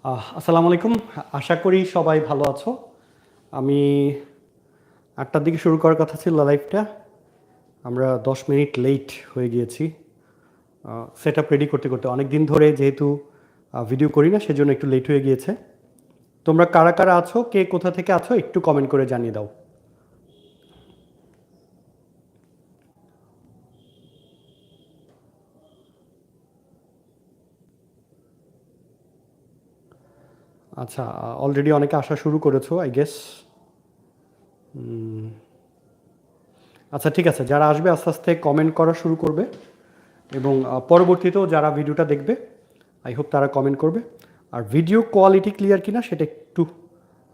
আসসালামু আলাইকুম। আশা করি সবাই ভালো আছো। আমি ৮টার দিকে শুরু করার কথা ছিল লাইভটা। আমরা ১০ মিনিট লেট হয়ে গিয়েছি। সেট আপ রেডি করতে করতে অনেক দিন ধরে যেহেতু ভিডিও করি না, সেজন্য একটু লেট হয়ে গিয়েছে। তোমরা কারা কারা আছো, কে কোথা থেকে আছো, একটু কমেন্ট করে জানিয়ে দাও। আচ্ছা, অলরেডি অনেকে আসা শুরু করেছো আই গেস। আচ্ছা ঠিক আছে, যারা আসবে আস্তে আস্তে কমেন্ট করা শুরু করবে এবং পরবর্তীতেও যারা ভিডিওটা দেখবে আই হোপ তারা কমেন্ট করবে। আর ভিডিও কোয়ালিটি ক্লিয়ার কিনা সেটা একটু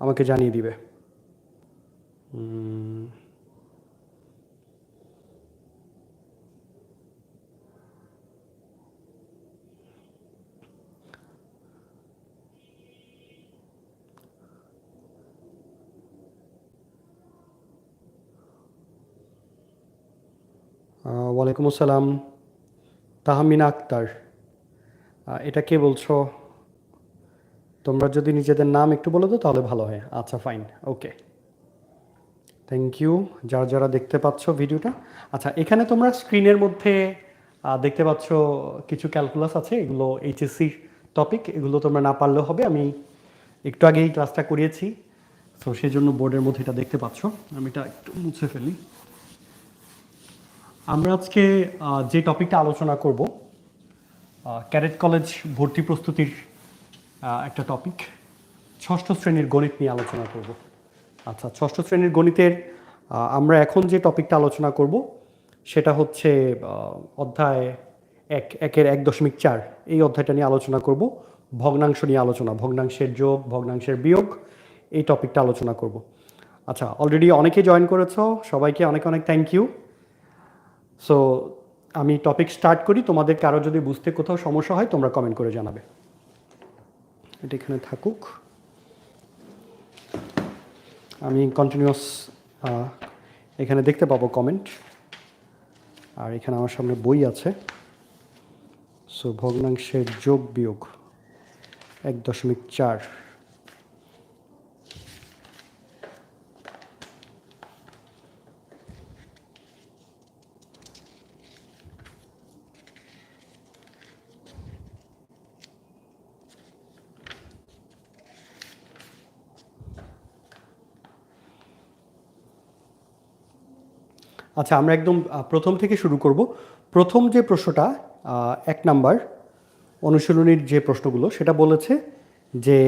আমাকে জানিয়ে দিবে। ওয়ালাইকুম আসসালাম, তাহমিনা আক্তার। এটা কে বলছো? তোমরা যদি নিজেদের নাম একটু বলে দাও তাহলে ভালো হয়। আচ্ছা ফাইন, ওকে, থ্যাংক ইউ যারা যারা দেখতে পাচ্ছ ভিডিওটা। আচ্ছা, এখানে তোমরা স্ক্রিনের মধ্যে দেখতে পাচ্ছ কিছু ক্যালকুলাস আছে, এগুলো এইচএসসি টপিক, এগুলো তোমরা না পারলেও হবে। আমি একটু আগে এই ক্লাসটা করিয়েছি, তো সেই জন্য বোর্ডের মধ্যে এটা দেখতে পাচ্ছ। আমি এটা একটু মুছে ফেলি। আমরা আজকে যে টপিকটা আলোচনা করব, ক্যাডেট কলেজ ভর্তি প্রস্তুতির একটা টপিক, ষষ্ঠ শ্রেণীর গণিত নিয়ে আলোচনা করব। আচ্ছা, ষষ্ঠ শ্রেণীর গণিতের আমরা এখন যে টপিকটা আলোচনা করব সেটা হচ্ছে অধ্যায় 1.1.4। এই অধ্যায়টা নিয়ে আলোচনা করব, ভগ্নাংশ নিয়ে আলোচনা, ভগ্নাংশের যোগ, ভগ্নাংশের বিয়োগ, এই টপিকটা আলোচনা করব। আচ্ছা, অলরেডি অনেকে জয়েন করেছো, সবাইকে অনেক অনেক থ্যাংক ইউ। সো আমি টপিক স্টার্ট করি। তোমাদের কারো যদি বুঝতে কোথাও সমস্যা হয় তোমরা কমেন্ট করে জানাবে। এটা এখানে থাকুক, আমি কন্টিনিউয়াস এখানে দেখতে পাবো কমেন্ট। আর এখানে আমার সামনে বই আছে। সো ভগ্নাংশের যোগ বিয়োগ 1.4। আচ্ছা, আমরা একদম প্রথম থেকে শুরু করব। প্রথম যে প্রশ্নটা 1 নাম্বার অনুশীলনীর যে প্রশ্নগুলো, সেটা বলেছে যে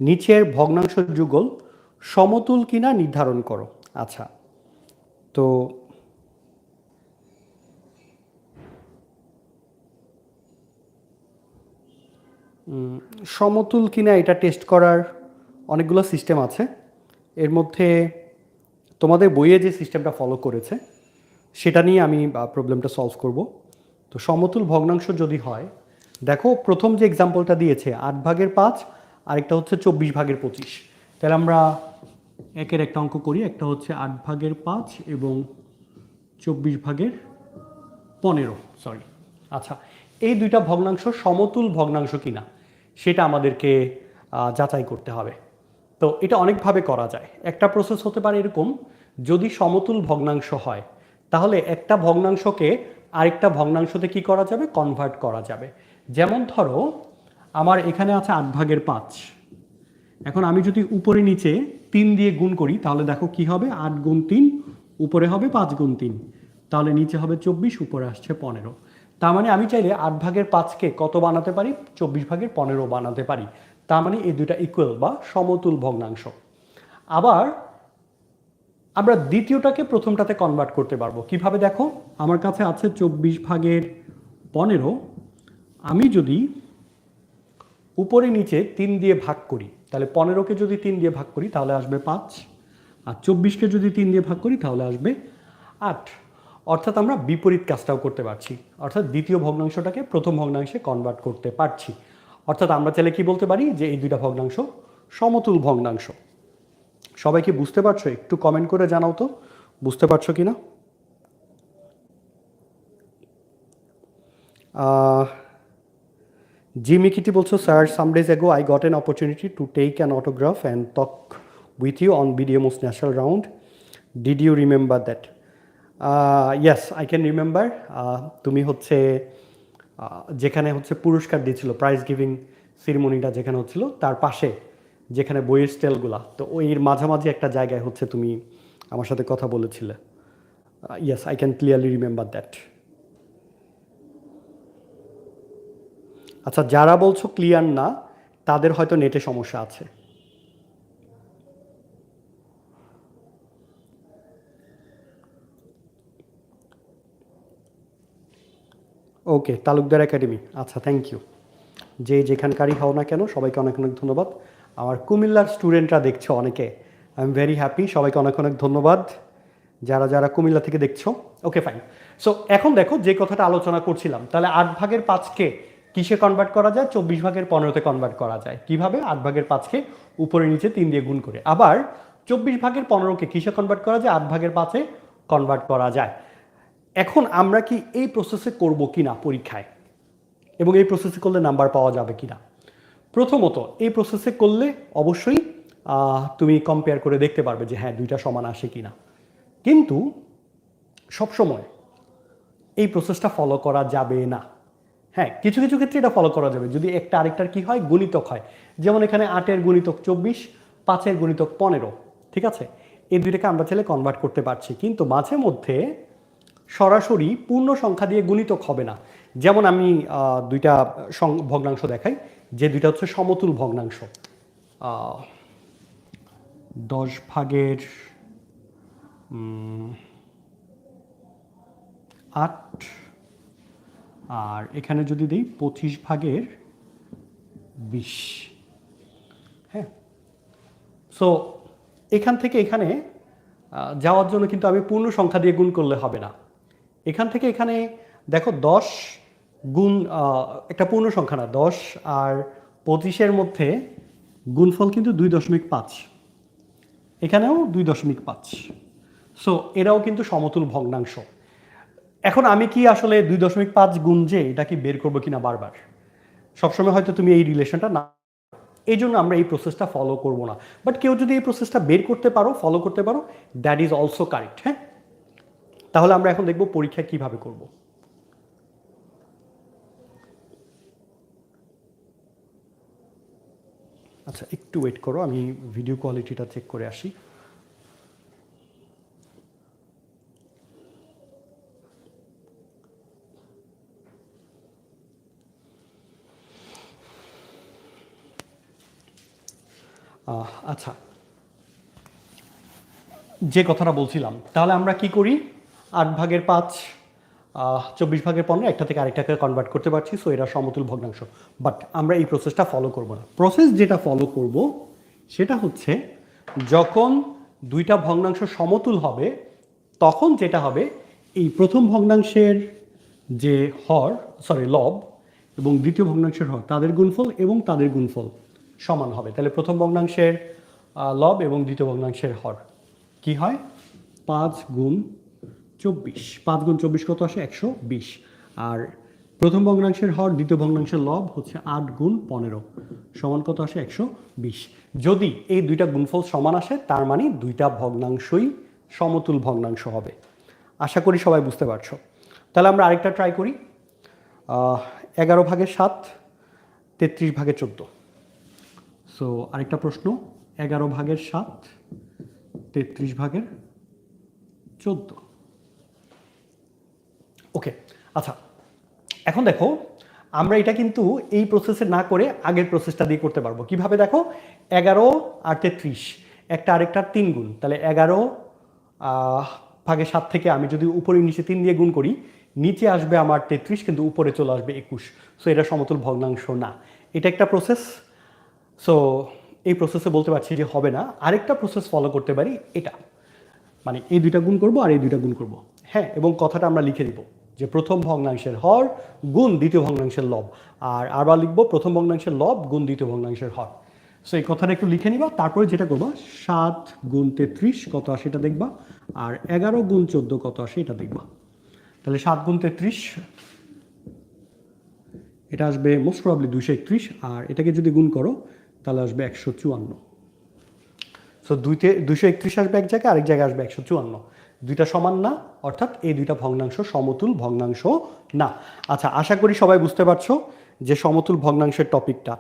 নিচের ভগ্নাংশ যুগল সমতুল কিনা নির্ধারণ করো। আচ্ছা, তো সমতুল কিনা এটা টেস্ট করার অনেকগুলো সিস্টেম আছে। এর মধ্যে তোমাদের বইয়ে যে সিস্টেমটা ফলো করেছে সেটা নিয়ে আমি প্রবলেমটা সলভ করব। তো সমতুল ভগ্নাংশ যদি হয়, দেখো প্রথম যে এক্সাম্পলটা দিয়েছে 8/5, আরেকটা হচ্ছে 24/25। তাহলে আমরা একের একটা অঙ্ক করি। একটা হচ্ছে 8/5 এবং 24/15, সরি। আচ্ছা, এই দুইটা ভগ্নাংশ সমতুল ভগ্নাংশ কিনা সেটা আমাদেরকে যাচাই করতে হবে। তো এটা অনেকভাবে করা যায়। একটা প্রসেস হতে পারে এরকম, যদি সমতুল ভগ্নাংশ হয় তাহলে একটা ভগ্নাংশকে আরেকটা ভগ্নাংশতে কি করা যাবে, কনভার্ট করা যাবে। যেমন ধরো আমার এখানে আছে 8/5। এখন আমি যদি উপরে নিচে 3 দিয়ে গুণ করি তাহলে দেখো কি হবে, 8 গুণ 3, উপরে হবে 5 গুণ 3, তাহলে নিচে হবে 24, উপরে আসছে 15। তার মানে আমি চাইলে 8/5কে কত বানাতে পারি, 24/15 বানাতে পারি। তার মানে এই দুইটা ইকুয়াল বা সমতুল ভগ্নাংশ। আবার আমরা দ্বিতীয়টাকে প্রথমটাতে কনভার্ট করতে পারবো কিভাবে, দেখো আমার কাছে আছে 24/15। আমি যদি উপরে নিচে 3 দিয়ে ভাগ করি তাহলে 15কে যদি 3 দিয়ে ভাগ করি তাহলে আসবে 5, আর 24কে যদি 3 দিয়ে ভাগ করি তাহলে আসবে 8। অর্থাৎ আমরা বিপরীত কাজটাও করতে পারছি, অর্থাৎ দ্বিতীয় ভগ্নাংশটাকে প্রথম ভগ্নাংশে কনভার্ট করতে পারছি। অর্থাৎ আমরা চাইলে কি বলতে পারি যে এই দুইটা ভগ্নাংশ সমতুল ভগ্নাংশ। সবাই কি বুঝতে পারছো? একটু কমেন্ট করে জানাও তো বুঝতে পারছো কিনা। জিমি কিটি বলছো, sir some days ago I got an opportunity to take an autograph and talk with you on BDMO's national round, did you remember that? Yes, I can remember. তুমি হচ্ছে যেখানে হচ্ছে পুরস্কার দিয়েছিল, প্রাইজ গিভিং সেরিমনিটা যেখানে হচ্ছিল তার পাশে যেখানে বইয়ের স্টেলগুলা, তো ওই মাঝামাঝি একটা জায়গায় হচ্ছে তুমি আমার সাথে কথা বলেছিলে। Yes, I can clearly remember that. আচ্ছা, যারা বলছো ক্লিয়ার না তাদের হয়তো নেটে সমস্যা আছে। ওকে, তালুকদার একাডেমি, আচ্ছা থ্যাংক ইউ। যে যেখানকারই হও না কেন সবাইকে অনেক অনেক ধন্যবাদ। আমার কুমিল্লার স্টুডেন্টরা দেখছো অনেকে, আই এম ভেরি হ্যাপি, সবাইকে অনেক অনেক ধন্যবাদ যারা যারা কুমিল্লা থেকে দেখছো। Okay fine. সো এখন দেখো যে কথাটা আলোচনা করছিলাম, তাহলে 8/5কে কিসে কনভার্ট করা যায়? 24/15-তে কনভার্ট করা যায়। কিভাবে? 8/5কে উপরে নিচে 3 দিয়ে গুণ করে। আবার 24/15কে কিসে কনভার্ট করা যায়? 8/5-এ কনভার্ট করা যায়। এখন আমরা কি এই প্রসেসে করব কিনা পরীক্ষায়, এবং এই প্রসেসে করলে নাম্বার পাওয়া যাবে কিনা? প্রথমত এই প্রসেসে করলে অবশ্যই তুমি কম্পেয়ার করে দেখতে পারবে যে হ্যাঁ দুইটা সমান আসে কিনা। কিন্তু সবসময় এই প্রসেসটা ফলো করা যাবে না। হ্যাঁ, কিছু কিছু ক্ষেত্রে এটা ফলো করা যাবে যদি একটা আরেকটার কি হয়, গুণিতক হয়। যেমন এখানে 8-এর গুণিতক 24, 5-এর গুণিতক 15, ঠিক আছে? এই দুইটাকে আমরা চাইলে কনভার্ট করতে পারছি, কিন্তু মাঝে মধ্যে সরাসরি পূর্ণ সংখ্যা দিয়ে গুণিতক হবে না। যেমন আমি দুইটা ভগ্নাংশ দেখাই, যে দুইটা হচ্ছে সমতুল ভগ্নাংশ। 10/8 আর এখানে যদি দিই 25/20। হ্যাঁ, সো এখান থেকে এখানে যাওয়ার জন্য কিন্তু আমি পূর্ণ সংখ্যা দিয়ে গুণ করলে হবে না। এখান থেকে এখানে দেখো 10 গুণ একটা পূর্ণ সংখ্যা না, 10 আর 25-এর মধ্যে গুণফল কিন্তু 2.5, এখানেও 2.5। সো এরাও কিন্তু সমতুল ভগ্নাংশ। এখন আমি কি আসলে 2.5 গুণ যে এটা কি বের করবো কিনা বারবার, সবসময় হয়তো তুমি এই রিলেশনটা না, এই জন্য আমরা এই প্রসেসটা ফলো করব না। বাট কেউ যদি এই প্রসেসটা বের করতে পারো, ফলো করতে পারো, দ্যাট ইজ অলসো কারেক্ট। হ্যাঁ, তাহলে আমরা এখন দেখব পরীক্ষা কিভাবে করব। আচ্ছা, একটু ওয়েট করো, আমি ভিডিও কোয়ালিটিটা চেক করে আসি। আচ্ছা, যে কথাটা বলছিলাম, তাহলে আমরা কি করি? 8/5, 24/15 একটা থেকে আরেকটাকে কনভার্ট করতে পারছি, সো এরা সমতুল ভগ্নাংশ। বাট আমরা এই প্রসেসটা ফলো করব না। প্রসেস যেটা ফলো করব সেটা হচ্ছে যখন দুইটা ভগ্নাংশ সমতুল হবে তখন যেটা হবে, এই প্রথম ভগ্নাংশের যে হর, লব, এবং দ্বিতীয় ভগ্নাংশের হর, তাদের গুণফল এবং তাদের গুণফল সমান হবে। তাহলে প্রথম ভগ্নাংশের লব এবং দ্বিতীয় ভগ্নাংশের হর কি হয়? 5 গুণ 24, 5 গুণ 24 কত আসে? 120। আর প্রথম ভগ্নাংশের হর দ্বিতীয় ভগ্নাংশের লব হচ্ছে 8 গুণ 15 সমান কত আসে? 120। যদি এই দুইটা গুণফল সমান আসে তার মানে দুইটা ভগ্নাংশই সমতুল ভগ্নাংশ হবে। আশা করি সবাই বুঝতে পারছো। তাহলে আমরা আরেকটা ট্রাই করি। 11/7, 33/14। সো আরেকটা প্রশ্ন, 11/7, 33/14। ওকে, আচ্ছা, এখন দেখো আমরা এটা কিন্তু এই প্রসেসে না করে আগের প্রসেসটা দিয়ে করতে পারবো। কিভাবে? দেখো, 11 আর 33 একটা আরেকটার 3 গুণ, তাহলে 11/7 থেকে আমি যদি উপরে নিচে 3 দিয়ে গুণ করি, নিচে আসবে আমার 33, কিন্তু উপরে চলে আসবে 21। সো এটা সমতুল ভগ্নাংশ না। এটা একটা প্রসেস। সো এই প্রসেসে বলতে পারছি যে হবে না। আরেকটা প্রসেস ফলো করতে পারি, এটা মানে এই দুইটা গুণ করব আর এই দুইটা গুণ করব। হ্যাঁ, এবং কথাটা আমরা লিখে দিব যে প্রথম ভগ্নাংশের হর গুণ দ্বিতীয় ভগ্নাংশের লব, আর আবার লিখবো প্রথম ভগ্নাংশের লব গুণ দ্বিতীয় ভগ্নাংশের হর। সো এই কথাটা একটু লিখে নিবা, তারপরে যেটা করবা 7 গুণ 33 কত আসে এটা দেখবা, আর 11 গুণ 14 কত আসে এটা দেখবা। তাহলে 7 গুণ 33 এটা আসবে মোস্ট প্রবাবলি 231, আর এটাকে যদি গুণ করো তাহলে আসবে 154। সো 231 আসবে এক জায়গায়, আরেক জায়গায় আসবে 154। দুইটা সমান না, অর্থাৎ এই দুইটা ভগ্নাংশ সমতুল ভগ্নাংশ না। আচ্ছা, আশা করি সবাই বুঝতে পারছো যে সমতুল ভগ্নাংশের টপিকটা।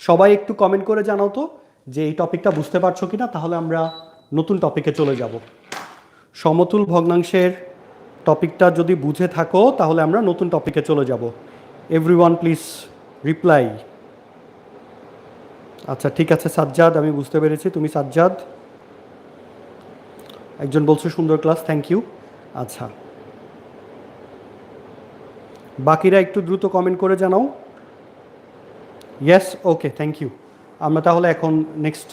সবাই একটু কমেন্ট করে জানাও তো যে এই টপিকটা বুঝতে পারছো কিনা, তাহলে আমরা নতুন টপিকে চলে যাব। সমতুল ভগ্নাংশের টপিকটা যদি বুঝে থাকো তাহলে আমরা নতুন টপিকে চলে যাব। Everyone please reply. আচ্ছা ঠিক আছে সাজ্জাদ, আমি বুঝতে পেরেছি তুমি সাজ্জাদ। একজন বলছো সুন্দর ক্লাস, থ্যাংক ইউ। আচ্ছা, বাকিরা একটু দ্রুত কমেন্ট করে জানাও। Yes, okay, thank you. আমরা তাহলে এখন নেক্সট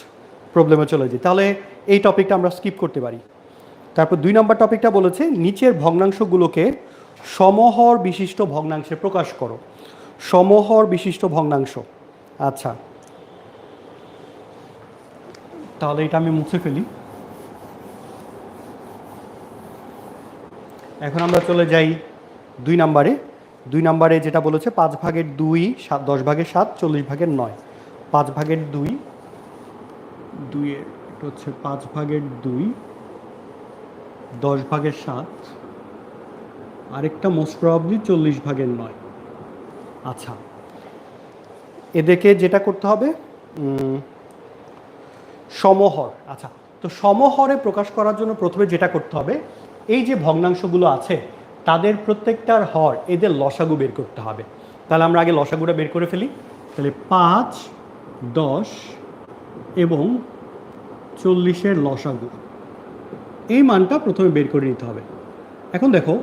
প্রবলেমে চলে যাই। তাহলে এই টপিকটা আমরা স্কিপ করতে পারি। তারপর 2 নম্বর টপিকটা বলেছে নিচের ভগ্নাংশগুলোকে সমহর বিশিষ্ট ভগ্নাংশে প্রকাশ করো। সমহর বিশিষ্ট ভগ্নাংশ। আচ্ছা, তাহলে এটা আমি মুছে ফেলি। এখন আমরা চলে যাই 2 নম্বরে। 2 নম্বরে যেটা বলেছে 5/2, 10/7, 40/9। 5/2, 2 এটা হচ্ছে 5/2, 10/7, আরেকটা মোস্ট প্রবাবলি 40/9। আচ্ছা, এদেরকে যেটা করতে হবে সমহর। আচ্ছা, তো সমহরে প্রকাশ করার জন্য প্রথমে যেটা করতে হবে, এই যে ভগ্নাংশগুলো আছে তাদের প্রত্যেকটার হর এদের লসাগু বের করতে হবে। তাহলে আমরা আগে লসাগুটা বের করে ফেলি। তাহলে 5, 10 এবং 40-এর লসাগু, এই মানটা প্রথমে বের করে নিতে হবে। এখন দেখো,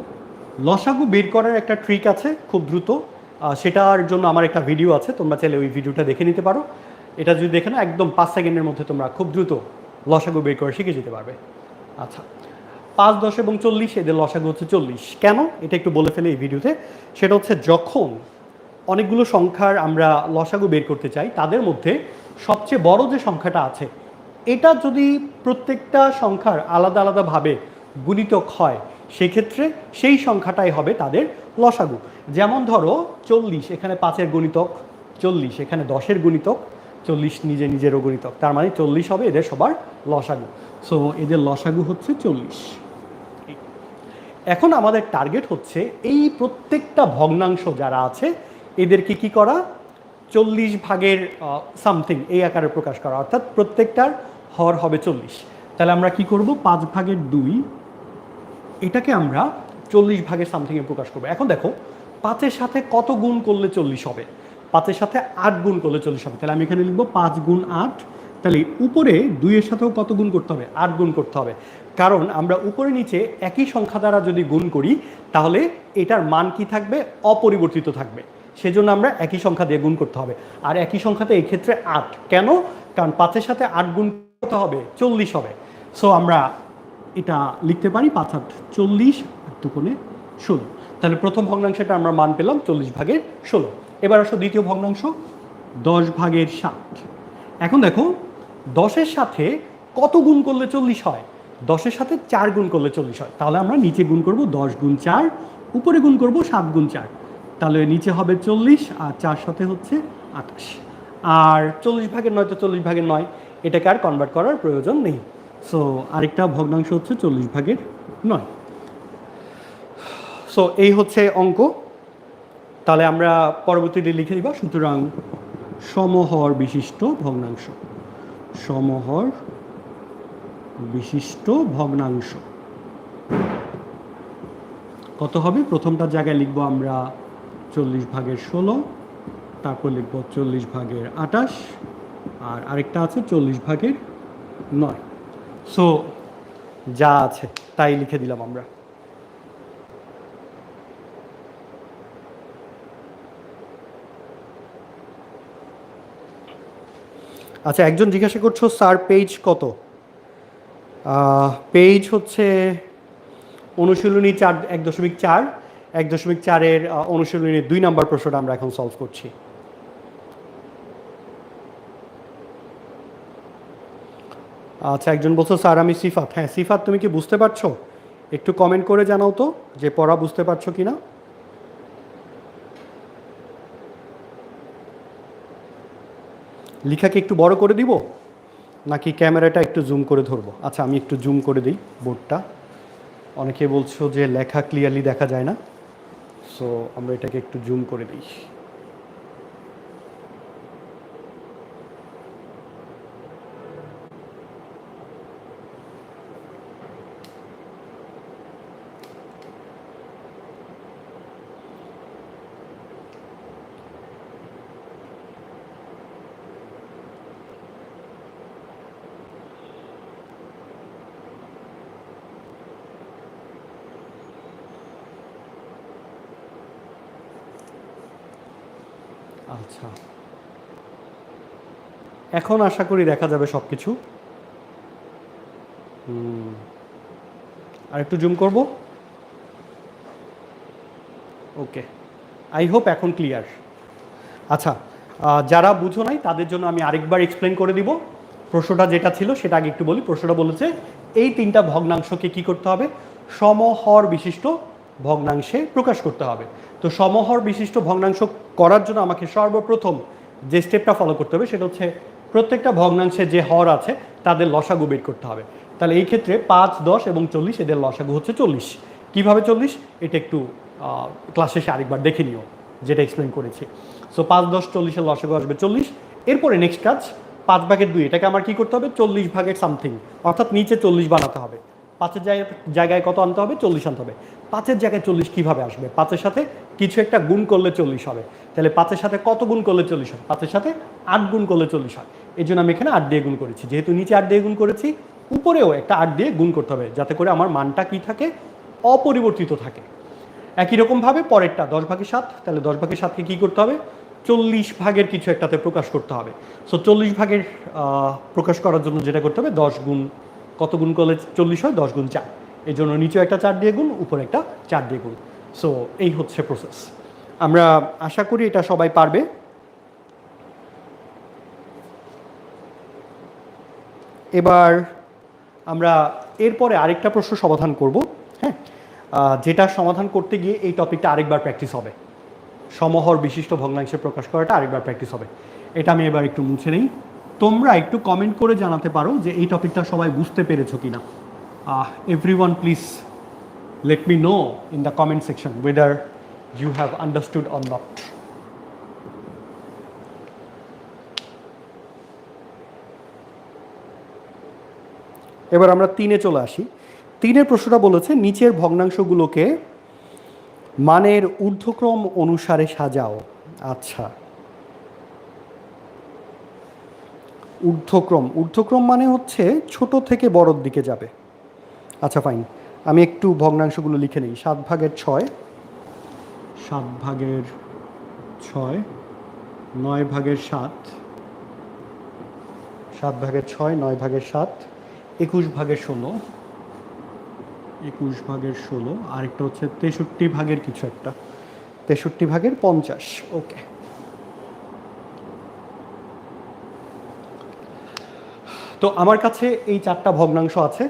লসাগু বের করার একটা ট্রিক আছে খুব দ্রুত, সেটার জন্য আমার একটা ভিডিও আছে, তোমরা চাইলে ওই ভিডিওটা দেখে নিতে পারো। এটা যদি দেখে না, একদম 5 সেকেন্ডের মধ্যে তোমরা খুব দ্রুত লসাগু বের করে শিখে যেতে পারবে। আচ্ছা, 5, 10 এবং 40 এদের লসাগু হচ্ছে 40। কেন এটা একটু বলে ফেলে এই ভিডিওতে। সেটা হচ্ছে যখন অনেকগুলো সংখ্যার আমরা লসাগু বের করতে চাই, তাদের মধ্যে সবচেয়ে বড় যে সংখ্যাটা আছে এটা যদি প্রত্যেকটা সংখ্যার আলাদা আলাদাভাবে গুণিতক হয়, সেক্ষেত্রে সেই সংখ্যাটাই হবে তাদের লসাগু। যেমন ধরো 40 এখানে 5-এর গুণিতক, 40 এখানে 10-এর গুণিতক, 40 নিজেরও গুণিতক, তার মানে 40 হবে এদের সবার লসাগু। সো এদের লসাগু হচ্ছে 40। এখন আমাদের টার্গেট হচ্ছে এই প্রত্যেকটা ভগ্নাংশ যারা আছে এদেরকে কি করা, 40 সামথিং এই আকারে প্রকাশ করা, অর্থাৎ প্রত্যেকটার হর হবে 40। তাহলে আমরা কি করব, 5/2 এটাকে আমরা 40 সামথিংয়ে প্রকাশ করবো। এখন দেখো 5-এর সাথে কত গুণ করলে 40 হবে, 5-এর সাথে 8 গুণ করলে 40 হবে। তাহলে আমি এখানে লিখবো 5 গুণ 8। তাহলে উপরে 2-এর সাথেও কত গুণ করতে হবে, 8 গুণ করতে হবে। কারণ আমরা উপরে নিচে একই সংখ্যা দ্বারা যদি গুণ করি তাহলে এটার মান কি থাকবে, অপরিবর্তিত থাকবে। সেজন্য আমরা একই সংখ্যা দিয়ে গুণ করতে হবে। আর একই সংখ্যাতে এই ক্ষেত্রে 8 কেন, কারণ 5-এর সাথে 8 গুণ করতে হবে 40 হবে। সো আমরা এটা লিখতে পারি 5-8 40, 8×16। তাহলে প্রথম ভগ্নাংশটা আমরা মান পেলাম 40/16। এবার আসো দ্বিতীয় ভগ্নাংশ 10/7। এখন দেখো 10-এর সাথে কত গুণ করলে 40 হয়, 10-এর সাথে 4 গুণ করলে 40 হয়। তাহলে আমরা নিচে গুণ করব 10 গুণ 4, উপরে গুণ করব 7 গুণ 4। তাহলে নিচে হবে 40 আর 4 সাথে হচ্ছে 28। আর 40/9 তো 40/9, এটাকে আর কনভার্ট করার প্রয়োজন নেই। সো আরেকটা ভগ্নাংশ হচ্ছে 40/9। সো এই হচ্ছে অঙ্ক। তাহলে আমরা পরবর্তীতে লিখে দিব, সুতরাং সমহর বিশিষ্ট ভগ্নাংশ, সমহর বিশিষ্ট ভগ্নাংশ কত হবে, প্রথমটার জায়গায় লিখব আমরা 40/16, তারপর লিখব 40/28, আর আরেকটা আছে 40/9। সো যা আছে তাই লিখে দিলাম আমরা। আচ্ছা, একজন জিজ্ঞাসা করছো স্যার পেজ কত, পেজ হচ্ছে অনুশীলনী 4 1.4, 1.4-এর অনুশীলনীর 2 নম্বর প্রশ্নটা আমরা এখন সলভ করছি। আচ্ছা, একজন বলছো স্যার আমি সিফাত। হ্যাঁ সিফাত, তুমি কি বুঝতে পারছো? একটু কমেন্ট করে জানাও তো যে পড়া বুঝতে পারছো কিনা। লিখাকে একটু বড় করে দিব নাকি ক্যামেরাটা একটু জুম করে ধরবো? আচ্ছা আমি একটু জুম করে দিই বোর্ডটা। অনেকে বলছো যে লেখা ক্লিয়ারলি দেখা যায় না, সো আমরা এটাকে একটু জুম করে দিই। আচ্ছা, এখন আশা করি দেখা যাবে সব কিছু। আর একটু জুম করব। ওকে, আই হোপ এখন ক্লিয়ার। আচ্ছা, যারা বুঝো নাই তাদের জন্য আমি আরেকবার এক্সপ্লেন করে দিব। প্রশ্নটা যেটা ছিল সেটা আগে একটু বলি। প্রশ্নটা বলেছে এই তিনটা ভগ্নাংশকে কি করতে হবে? সমহর বিশিষ্ট ভগ্নাংশে প্রকাশ করতে হবে। তো সমহর বিশিষ্ট ভগ্নাংশ করার জন্য আমাকে সর্বপ্রথম যে স্টেপটা ফলো করতে হবে সেটা হচ্ছে প্রত্যেকটা ভগ্নাংশে যে হর আছে তাদের লসাগু বের করতে হবে। তাহলে এই ক্ষেত্রে 5, 10 এবং 40 এদের লসাগু হচ্ছে 40। কীভাবে 40 এটা একটু ক্লাস শেষে আরেকবার দেখে নিও, যেটা এক্সপ্লেন করেছি। সো 5, 10, 40-এর লসাগু আসবে 40। এরপরে নেক্সট কাজ 5/2 এটাকে আমার কি করতে হবে? 40 সামথিং, অর্থাৎ নিচে 40 বানাতে হবে। 5-এর জায়গায় কত আনতে হবে? 40 আনতে হবে। 5-এর জায়গায় 40 কীভাবে আসবে? 5-এর সাথে কিছু একটা গুণ করলে 40 হবে। তাহলে 5-এর সাথে কত গুণ করলে 40 হয়? 5-এর সাথে 8 গুণ করলে 40 হয়। এই জন্য আমি এখানে 8 দিয়ে গুণ করেছি। যেহেতু নিচে 8 দিয়ে গুণ করেছি, উপরেও একটা 8 দিয়ে গুণ করতে হবে, যাতে করে আমার মানটা কি থাকে? অপরিবর্তিত থাকে। একই রকমভাবে পরেরটা 10/7, তাহলে 10/7কে কী করতে হবে? 40 কিছু একটাতে প্রকাশ করতে হবে। সো 40 প্রকাশ করার জন্য যেটা করতে হবে, 10 গুণ, কত গুণ করলে 40 হয়? 10 গুণ 4। এই জন্য নিচেও একটা 4 দিয়ে গুণ, উপরে একটা 4 দিয়ে গুণ। সো এই হচ্ছে প্রসেস। আমরা আশা করি এটা সবাই পারবে। এবার আমরা এরপরে আরেকটা প্রশ্ন সমাধান করব। হ্যাঁ, যেটা সমাধান করতে গিয়ে এই টপিকটা আরেকবার প্র্যাকটিস হবে। সমহর বিশিষ্ট ভগ্নাংশে প্রকাশ করাটা আরেকবার প্র্যাকটিস হবে। এটা আমি এবার একটু মুছে নেই। তোমরা একটু কমেন্ট করে জানাতে পারো যে এই টপিকটা সবাই বুঝতে পেরেছো কিনা। Everyone please let me no in the comment section whether you have understood or not. এবার আমরা 3-এ চলে আসি। 3-এর প্রশ্নটা বলেছে নিচের ভগ্নাংশগুলোকে মানের ঊর্ধ্বক্রম অনুসারে সাজাও। আচ্ছা, ঊর্ধ্বক্রম মানে হচ্ছে ছোট থেকে বড়র দিকে যাবে। আচ্ছা ফাইন, আমি একটু ভগ্নাংশগুলো লিখে নিই। 7/6, 7/6, 9/7, 7/6, 9/7, 21/16, 21/16, আরেকটা হচ্ছে 63 কিছু একটা, 63/50। ওকে, তো আমার কাছে এই 4টা ভগ্নাংশ আছে।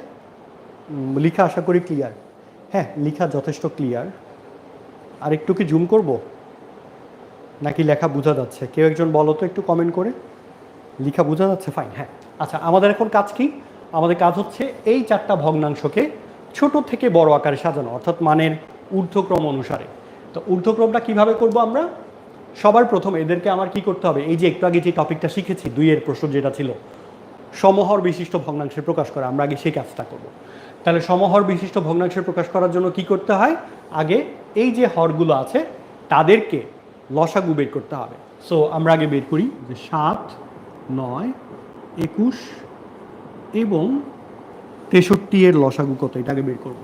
লিখা আশা করি ক্লিয়ার। হ্যাঁ, লিখা যথেষ্ট ক্লিয়ার। আর একটু কি জুম করব নাকি লেখা বোঝা যাচ্ছে? কেউ একজন বলো তো একটু কমেন্ট করে। লিখা বোঝা যাচ্ছে? ফাইন। হ্যাঁ, আচ্ছা, আমাদের এখন কাজ কি? আমাদের কাজ হচ্ছে এই 4টা ভগ্নাংশকে ছোট থেকে বড় আকারে সাজানো, অর্থাৎ মানের ঊর্ধ্বক্রম অনুসারে। তো ঊর্ধ্বক্রমটা কিভাবে করব আমরা? সবার প্রথম এদেরকে আমার কি করতে হবে? এই যে একটু আগে যে টপিকটা শিখেছি, 2-এর প্রশ্ন যেটা ছিল সমহর বিশিষ্ট ভগ্নাংশে প্রকাশ করা, আমরা আগে সেই কাজটা করব। তাহলে সমহর বিশিষ্ট ভগ্নাংশে প্রকাশ করার জন্য কি করতে হয়? আগে এই যে হরগুলো আছে তাদেরকে লসাগু বের করতে হবে। সো আমরা আগে বের করি যে 7, 9, 21 এবং 63 এর লসাগু কত, এটা আগে বের করব।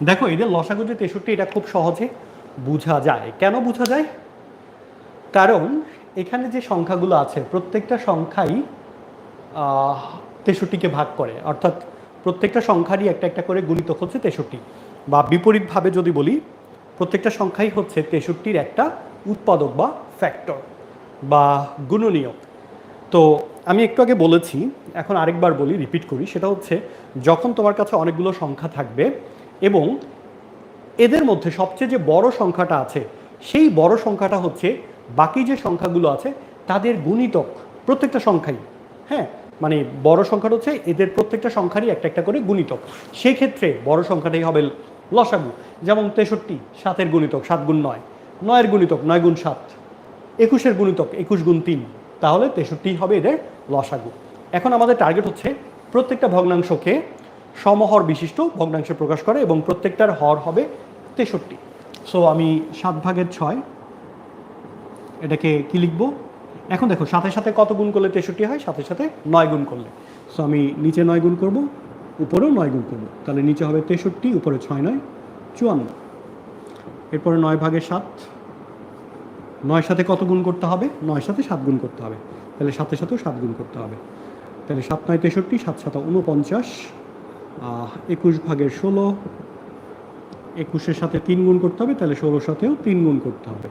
দেখো এদের লসাগু যে 63, এটা খুব সহজে বোঝা যায়। কেন বোঝা যায়? কারণ এখানে যে সংখ্যাগুলো আছে প্রত্যেকটা সংখ্যাই 63কে ভাগ করে, অর্থাৎ প্রত্যেকটা সংখ্যারই একটা একটা করে গুণিতক হচ্ছে 63, বা বিপরীতভাবে যদি বলি প্রত্যেকটা সংখ্যাই হচ্ছে 63-র একটা উৎপাদক বা ফ্যাক্টর। বা গুণনীয়ক। তো আমি একটু আগে বলেছি, এখন আরেকবার বলি, রিপিট করি, সেটা হচ্ছে যখন তোমার কাছে অনেকগুলো সংখ্যা থাকবে এবং এদের মধ্যে সবচেয়ে যে বড় সংখ্যাটা আছে সেই বড় সংখ্যাটা হচ্ছে বাকি যে সংখ্যাগুলো আছে তাদের গুণিতক, প্রত্যেকটা সংখ্যাই। হ্যাঁ, মানে বড় সংখ্যাটা হচ্ছে এদের প্রত্যেকটা সংখ্যারই একটা একটা করে গুণিতক। সেই ক্ষেত্রে বড় সংখ্যাটাই হবে লসাগু। যেমন 63 7-এর গুণিতক 7 গুণ 9, 9-এর গুণিতক 9 গুণ 7, 21-এর গুণিতক 21 গুণ 3, তাহলে 63 হবে এদের লসাগু। এখন আমাদের টার্গেট হচ্ছে প্রত্যেকটা ভগ্নাংশকে সমহর বিশিষ্ট ভগ্নাংশে প্রকাশ করে এবং প্রত্যেকটার হর হবে 63। সো আমি 7/6 এটাকে কি লিখবো? এখন দেখো সাথে সাথে কত গুণ করলে 63 হয়? সাথে সাথে 9 গুণ করলে। সো আমি নিচে 9 গুণ করব, উপরেও 9 গুণ করব, তাহলে নিচে হবে 63, উপরে 6 9 54। এরপরে 9/7, 9 সাথে কত গুণ করতে হবে? 9 সাথে 7 গুণ করতে হবে, তাহলে সাথে সাথেও 7 গুণ করতে হবে। তাহলে 7 9 63, 7 7 49, 21/16, 21-এর সাথে 3 গুণ করতে হবে, তাহলে 16-র সাথেও 3 গুণ করতে হবে,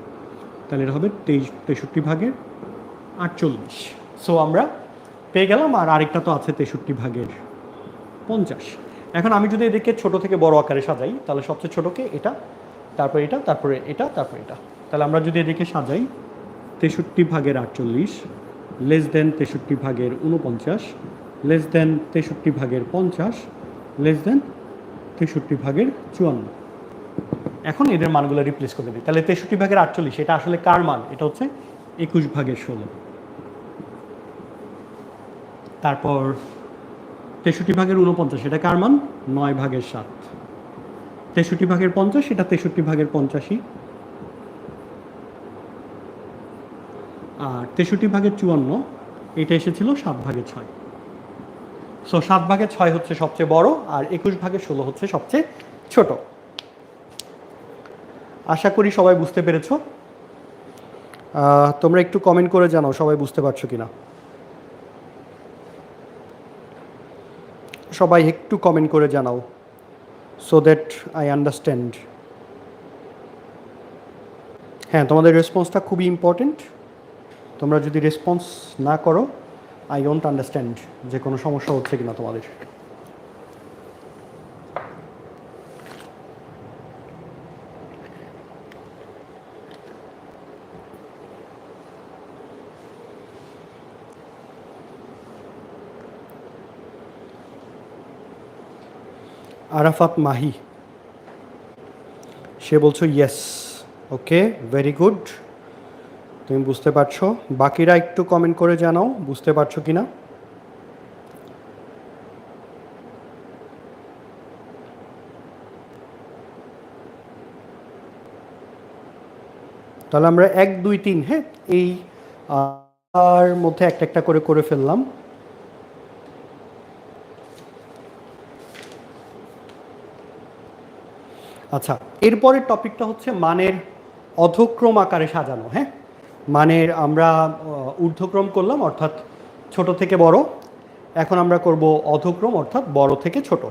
তাহলে এটা হবে 63/48। সো আমরা পেয়ে গেলাম। আর আরেকটা তো আছে 63/50। এখন আমি যদি এদেরকে ছোট থেকে বড় আকারে সাজাই, তাহলে সবচেয়ে ছোটকে এটা, তারপরে এটা, তারপরে এটা, তারপরে এটা। তাহলে আমরা যদি এদিকে সাজাই 63/48 less than 63/49 less than 63/50 less than 63/54। এখন এদের মানগুলো রিপ্লেস করে দিই। তাহলে 63/48 এটা আসলে কার মান? এটা হচ্ছে 21/16। তারপর 63/49 এটা কার মান? 9/7। 63/50 এটা 63/85। আর 63/54 এটা এসেছিল 7/6। সো 7/6 হচ্ছে সবচেয়ে বড় আর 21/16 হচ্ছে সবচেয়ে ছোট। আশা করি সবাই বুঝতে পেরেছো। তোমরা একটু কমেন্ট করে জানাও সবাই বুঝতে পারছো কিনা। সবাই একটু কমেন্ট করে জানাও, সো দ্যাট আই আন্ডারস্ট্যান্ড। হ্যাঁ, তোমাদের রেসপন্সটা খুবই ইম্পর্টেন্ট। তোমরা যদি রেসপন্স না করো, আই ডোন্ট আন্ডারস্ট্যান্ড যে কোনো সমস্যা হচ্ছে কিনা তোমাদের। আরাফাত মাহি, সে বলছো ইয়েস। ওকে, ভেরি গুড, তুমি বুঝতে পারছো। বাকিরা একটু কমেন্ট করে জানাও বুঝতে পারছো কিনা। তাহলে আমরা 1 2 3, হ্যাঁ, এই আর মধ্যে একটা একটা করে করে ফেললাম। আচ্ছা, এরপরের টপিকটা হচ্ছে মানের অধক্রম আকারে সাজানো। হ্যাঁ, মানের আমরা ঊর্ধ্বক্রম করলাম, অর্থাৎ ছোট থেকে বড়। এখন আমরা করব অধক্রম, অর্থাৎ বড় থেকে ছোট।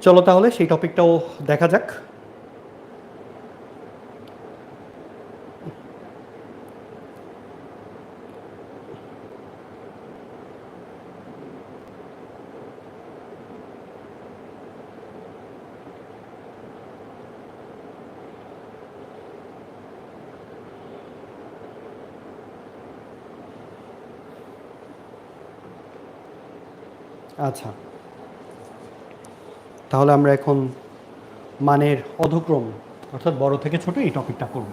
চলো তাহলে সেই টপিকটাও দেখা যাক। আচ্ছা, তাহলে আমরা এখন মানের অধক্রম অর্থাৎ বড় থেকে ছোট এই টপিকটা করব।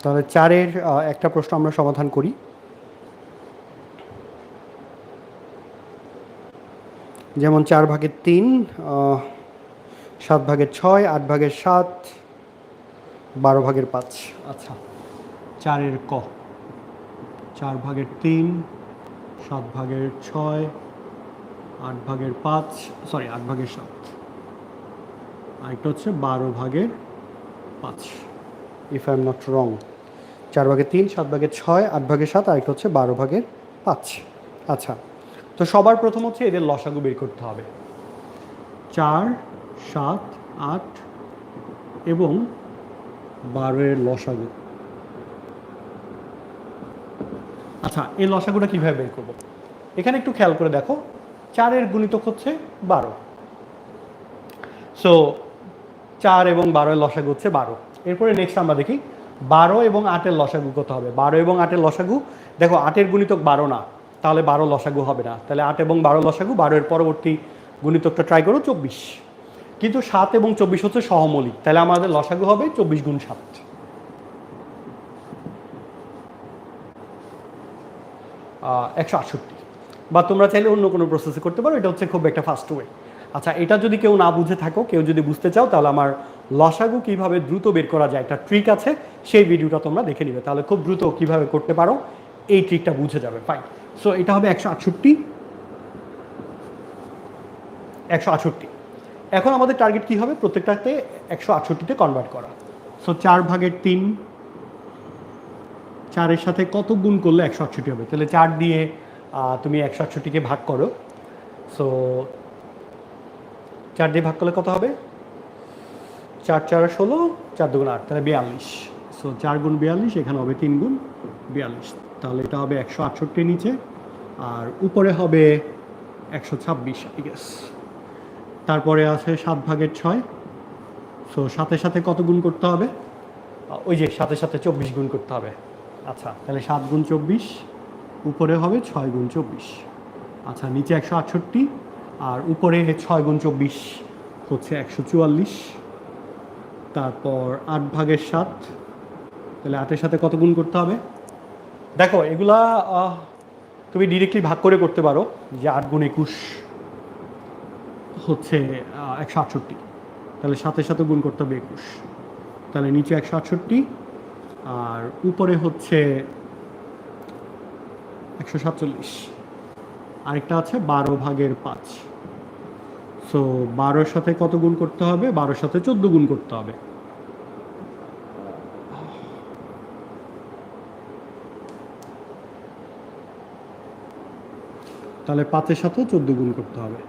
তাহলে 4-এর একটা প্রশ্ন আমরা সমাধান করি। যেমন 4/3, 7/6, 8/7, 12/5। আচ্ছা, 4-এর ক, 4/3, 7/6, 8/5, সরি 8/7, আরেকটা হচ্ছে 12/5, if I am not wrong. 4/3, 7/6, 8/7, আরেকটা হচ্ছে 12/5। আচ্ছা, তো সবার প্রথম হচ্ছে এদের লসাগু বের করতে হবে। 4, 7, 8 এবং 12 এর লসাগু। আচ্ছা, এই লসাগুটা কীভাবে বের করব? এখানে একটু খেয়াল করে দেখো, 4-এর গুণিতক হচ্ছে 12। সো 4 এবং 12-এর লসাগু হচ্ছে 12। এরপরে নেক্সট আমরা দেখি 12 এবং 8-এর লসাগু কত হবে। 12 এবং 8-এর লসাগু, দেখো 8-এর গুণিতক 12 না, তাহলে 12 লসাগু হবে না। তাহলে 8 এবং 12 লসাগু, 12-এর পরবর্তী গুণিতকটা ট্রাই করো 24। কিন্তু 7 এবং 24 হচ্ছে সহমৌলিক, তাহলে আমাদের লসাগু হবে 24 গুণ 7, 168। বা তোমরা চাইলে অন্য কোনো প্রসেসে করতে পারো, এটা হচ্ছে খুব একটা ফাস্ট ওয়ে। আচ্ছা, এটা যদি কেউ না বুঝে থাকো, কেউ যদি বুঝতে চাও, তাহলে আমার লসাগু কীভাবে দ্রুত বের করা যায় একটা ট্রিক আছে, সেই ভিডিওটা তোমরা দেখে নিবে, তাহলে খুব দ্রুত কীভাবে করতে পারো এই ট্রিকটা বুঝে যাবে। ফাইন, সো এটা হবে 168। এখন আমাদের টার্গেট কী হবে? প্রত্যেকটাতে 168-তে কনভার্ট করা। সো 4/3, 4-এর সাথে কত গুণ করলে 168 হবে? তাহলে 4 দিয়ে তুমি 168-কে ভাগ করো। সো 4 দিয়ে ভাগ করলে কত হবে? 4 4 16, 4 2 8, তাহলে 42। সো 4 গুণ 42, এখানে হবে 3 গুণ 42, তাহলে এটা হবে 168 নিচে, আর উপরে হবে 126, আই গেস। তারপরে আছে 7/6। সো 7-এর সাথে কত গুণ করতে হবে? ওই যে 7-এর সাথে 24 গুণ করতে হবে। আচ্ছা, তাহলে 7 গুণ 24, উপরে হবে 6 গুণ 24। আচ্ছা, নিচে 168, আর উপরে 6 গুণ 24 হচ্ছে 144। তারপর 8/7, তাহলে 8-এর সাথে কত গুণ করতে হবে? দেখো, এগুলা তুমি ডিরেক্টলি ভাগ করে করতে পারো, যে 8 গুণ 21 হচ্ছে 168, তাহলে 7-এর সাথে গুণ করতে হবে 21, তাহলে নিচে 168 আর উপরে হচ্ছে 147। আরেকটা আছে 12/5। সো 12-এর সাথে কত গুণ করতে হবে? 12-এর সাথে 14 গুণ করতে হবে। তাহলে 5-এর সাথেও 14 গুণ করতে হবে,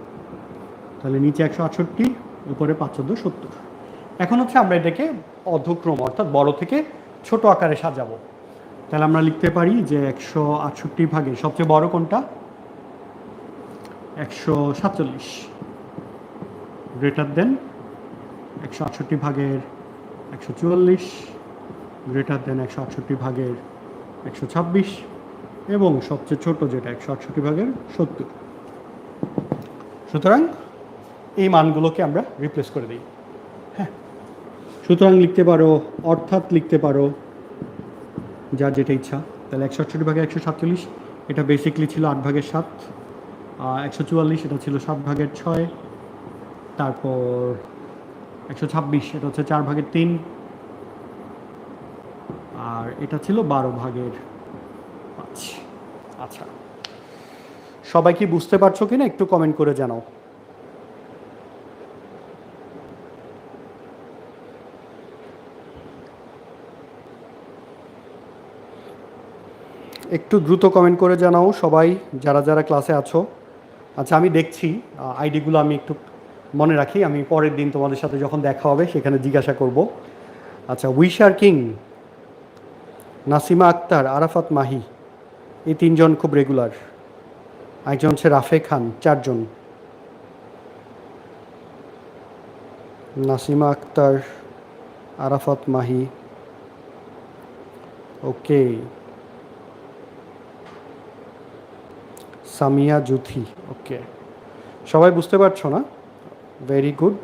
তাহলে নিচে 168, উপরে 5 14 70। এখন হচ্ছে আমরা এটাকে অর্ধক্রম অর্থাৎ বড় থেকে ছোট আকারে সাজাবো। তাহলে আমরা লিখতে পারি যে 168 ভাগে সবচেয়ে বড় কোনটা? 147, গ্রেটার দেন 168 ভাগের 144, গ্রেটার দেন 168 ভাগের 126, এবং সবচেয়ে ছোট যেটা 168 ভাগের 70। সুতরাং এই মানগুলোকে আমরা রিপ্লেস করে দিই। হ্যাঁ, সুতরাং লিখতে পারো, অর্থাৎ লিখতে পারো, যার যেটা ইচ্ছা। তাহলে 168 ভাগে 147, এটা বেসিকলি ছিল 8/7। 144 এটা ছিল 7/6। তারপর 126 এটা হচ্ছে 4/3, আর এটা ছিল 12/5। আচ্ছা, সবাই কি বুঝতে পারছো কিনা একটু কমেন্ট করে জানাও। একটু দ্রুত কমেন্ট করে জানাও সবাই, যারা যারা ক্লাসে আছো। আচ্ছা, আমি দেখছি আইডিগুলো, আমি একটু মনে রাখি, আমি পরের দিন তোমাদের সাথে যখন দেখা হবে সেখানে জিজ্ঞাসা করব। আচ্ছা, উইশার কিং, নাসিমা আক্তার, আরাফাত মাহি, এই 3 জন খুব রেগুলার। একজন হচ্ছে রাফে খান, 4 জন। নাসিমা আক্তার, আরাফাত মাহি, ওকে। সামিয়া জুথি, ওকে। সবাই বুঝতে পারছো না? Very good.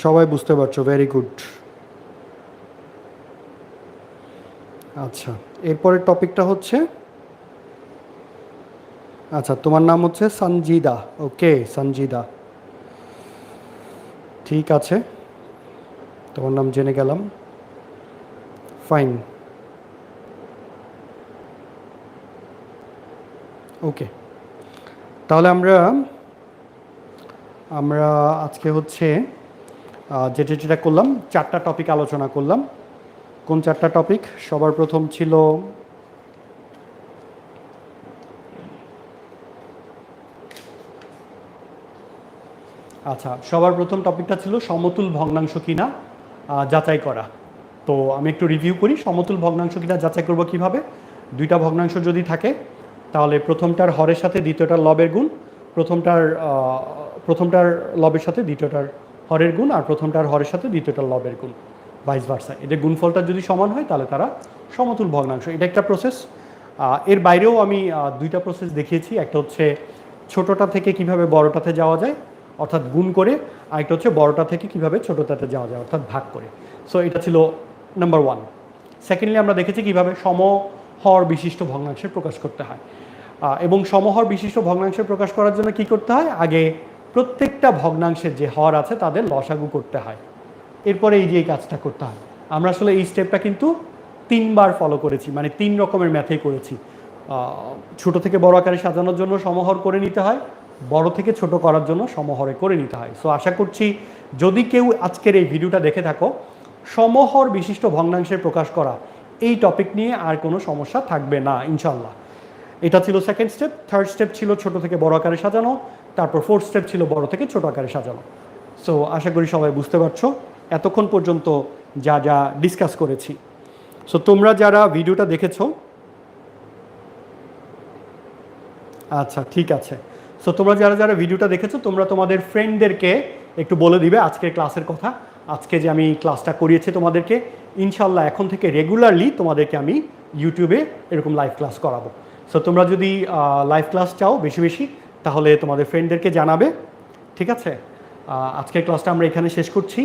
সবাই বুঝতে পারছো, ভেরি গুড। আচ্ছা, এরপরের টপিকটা হচ্ছে আচ্ছা, তোমার নাম হচ্ছে সঞ্জিদা। ওকে সঞ্জিদা, ঠিক আছে, তোমার নাম জেনে গেলাম। ফাইন, ওকে। তাহলে আমরা আমরা আজকে হচ্ছে যেটা যেটা করলাম, 4টা টপিক আলোচনা করলাম। কোন 4টা টপিক? সবার প্রথম ছিল আচ্ছা, সবার প্রথম টপিকটা ছিল সমতুল ভগ্নাংশ কিনা যাচাই করা। তো আমি একটু রিভিউ করি, সমতুল ভগ্নাংশ কিনা যাচাই করব কিভাবে। দুইটা ভগ্নাংশ যদি থাকে তাহলে প্রথমটার হরের সাথে দ্বিতীয়টার লবের গুণ, প্রথমটার লবের সাথে দ্বিতীয়টার হরের গুণ, আর প্রথমটার হরের সাথে দ্বিতীয়টার লবের গুণ, ভাইস ভার্সা। এদের গুণফলটা যদি সমান হয় তাহলে তারা সমতুল ভগ্নাংশ। এটা একটা প্রসেস। এর বাইরেও আমি দুইটা প্রসেস দেখিয়েছি। একটা হচ্ছে ছোটটা থেকে কিভাবে বড়টাতে যাওয়া যায় অর্থাৎ গুণ করে, আরেকটা হচ্ছে বড়টা থেকে কিভাবে ছোটটাতে যাওয়া যায় অর্থাৎ ভাগ করে। সো এটা ছিল নাম্বার 1। সেকেন্ডলি আমরা দেখেছি কিভাবে সমহর বিশিষ্ট ভগ্নাংশে প্রকাশ করতে হয়। এবং সমহর বিশিষ্ট ভগ্নাংশে প্রকাশ করার জন্য কি করতে হয়? আগে প্রত্যেকটা ভগ্নাংশের যে হর আছে তাদের লসাগু করতে হয়, এরপরে এই যে এই কাজটা করতে হয়। আমরা আসলে এই স্টেপটা কিন্তু 3বার ফলো করেছি, মানে 3 রকমের ম্যাথেই করেছি। ছোট থেকে বড় আকারে সাজানোর জন্য সমহর করে নিতে হয়, বড় থেকে ছোট করার জন্য সমহরে করে নিতে হয়। সো আশা করছি যদি কেউ আজকের এই ভিডিওটা দেখে থাকো, সমহর বিশিষ্ট ভগ্নাংশে প্রকাশ করা এই টপিক নিয়ে আর কোনো সমস্যা থাকবে না ইনশাল্লাহ। এটা ছিল সেকেন্ড স্টেপ। থার্ড স্টেপ ছিল ছোট থেকে বড় আকারে সাজানো, তারপর ফোর্থ স্টেপ ছিল বড় থেকে ছোট আকারে সাজানো। সো আশা করি সবাই বুঝতে পারছো এতক্ষণ পর্যন্ত যা যা ডিসকাস করেছি। সো তোমরা যারা ভিডিওটা দেখেছো, আচ্ছা ঠিক আছে। সো তোমরা যারা যারা ভিডিওটা দেখেছো তোমরা তোমাদের ফ্রেন্ডদেরকে একটু বলে দিবে আজকের ক্লাসের কথা। আজকে যে আমি ক্লাসটা করিয়েছি তোমাদেরকে, ইনশাল্লাহ এখন থেকে রেগুলারলি তোমাদেরকে আমি ইউটিউবে এরকম লাইভ ক্লাস করাবো। সো তোমরা যদি লাইভ ক্লাস চাও বেশি বেশি, তাহলে তোমাদের ফ্রেন্ডদেরকে জানাবে, ঠিক আছে? আজকের ক্লাসটা আমরা এখানে শেষ করছি।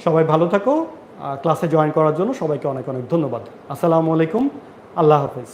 সবাই ভালো থাকো। ক্লাসে জয়েন করার জন্য সবাইকে অনেক অনেক ধন্যবাদ। আসসালামু আলাইকুম, আল্লাহ হাফেজ।